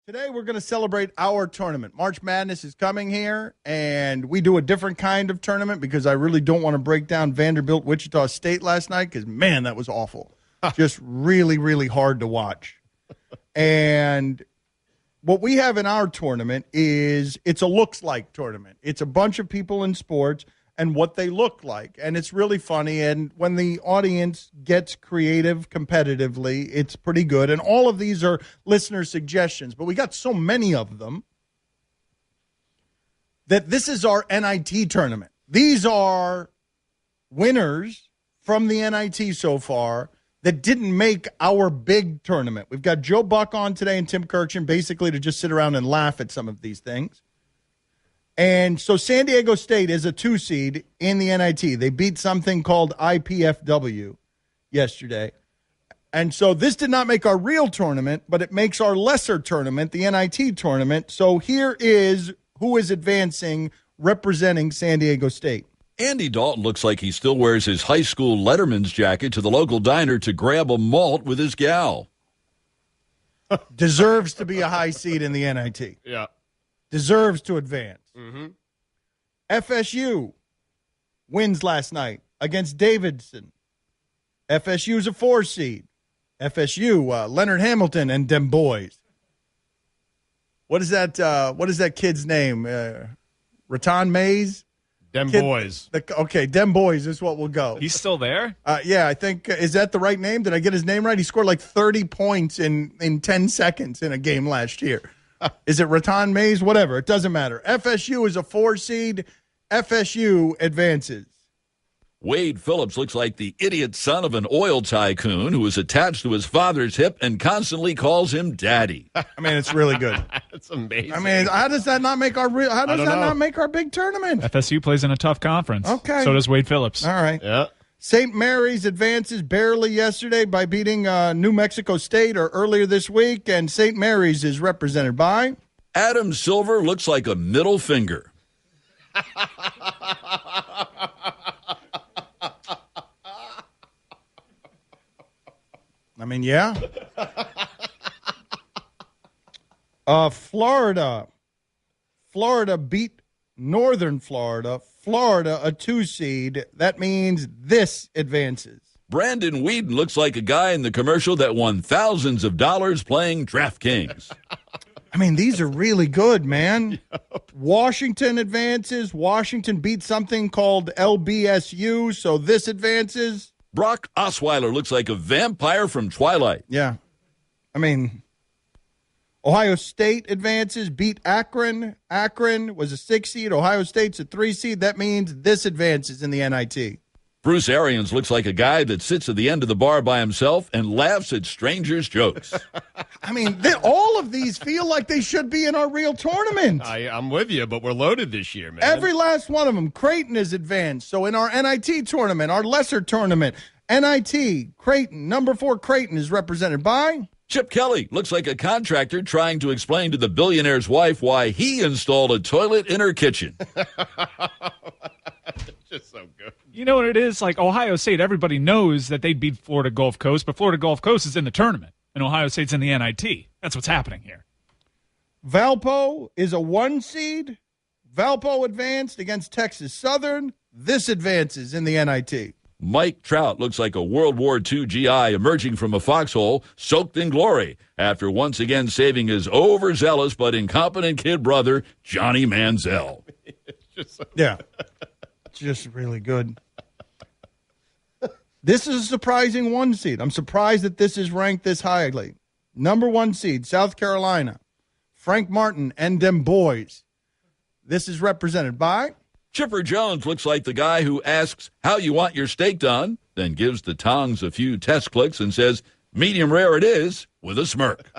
Today we're going to celebrate our tournament. March Madness is coming here, and we do a different kind of tournament because I really don't want to break down Vanderbilt, Wichita State last night because, man, that was awful. Just really, really hard to watch. And what we have in our tournament is it's a looks-like tournament. It's a bunch of people in sports and what they look like. And it's really funny. And when the audience gets creative competitively, it's pretty good. And all of these are listener suggestions. But we got so many of them that this is our NIT tournament. These are winners from the NIT so far that didn't make our big tournament. We've got Joe Buck on today and Tim Kirchin basically to just sit around and laugh at some of these things. And so San Diego State is a 2 seed in the NIT. They beat something called IPFW yesterday. And so this did not make our real tournament, but it makes our lesser tournament, the NIT tournament. So here is who is advancing representing San Diego State. Andy Dalton looks like he still wears his high school letterman's jacket to the local diner to grab a malt with his gal. Deserves to be a high seed in the NIT. Yeah. Deserves to advance. Mm-hmm. FSU wins last night against Davidson. FSU's a 4 seed. FSU, Leonard Hamilton and dem boys. What is that kid's name? Raton Mays? Dem boys. Okay, dem boys is what we'll go. He's still there? Yeah, I think, is that the right name? Did I get his name right? He scored like 30 points in 10 seconds in a game last year. Is it Raton Mays? Whatever. It doesn't matter. FSU is a 4 seed. FSU advances. Wade Phillips looks like the idiot son of an oil tycoon who is attached to his father's hip and constantly calls him daddy. I mean, it's really good. That's amazing. I mean, how does that not make our not make our big tournament? FSU plays in a tough conference. Okay. So does Wade Phillips. All right. Yeah. St. Mary's advances barely yesterday by beating New Mexico State or earlier this week, and St. Mary's is represented by Adam Silver looks like a middle finger. I mean, yeah. Florida beat Northern Florida. Florida, a 2 seed. That means this advances. Brandon Whedon looks like a guy in the commercial that won thousands of dollars playing DraftKings. I mean, these are really good, man. Yep. Washington advances. Washington beat something called LBSU, so this advances. Brock Osweiler looks like a vampire from Twilight. Yeah. I mean, Ohio State advances, beat Akron. Akron was a 6 seed. Ohio State's a 3 seed. That means this advances in the NIT. Bruce Arians looks like a guy that sits at the end of the bar by himself and laughs at strangers' jokes. I mean, all of these feel like they should be in our real tournament. I'm with you, but we're loaded this year, man. Every last one of them. Creighton is advanced. So in our NIT tournament, our lesser tournament, NIT, Creighton, number 4 Creighton is represented by Chip Kelly looks like a contractor trying to explain to the billionaire's wife why he installed a toilet in her kitchen. Just so good. You know what it is? Like Ohio State, everybody knows that they beat Florida Gulf Coast, but Florida Gulf Coast is in the tournament, and Ohio State's in the NIT. That's what's happening here. Valpo is a 1 seed. Valpo advanced against Texas Southern. This advances in the NIT. Mike Trout looks like a World War II GI emerging from a foxhole soaked in glory after once again saving his overzealous but incompetent kid brother, Johnny Manziel. Yeah. It's just really good. This is a surprising 1 seed. I'm surprised that this is ranked this highly. Number 1 seed, South Carolina. Frank Martin and them boys. This is represented by Chipper Jones looks like the guy who asks how you want your steak done, then gives the tongs a few test clicks and says, medium rare it is, with a smirk.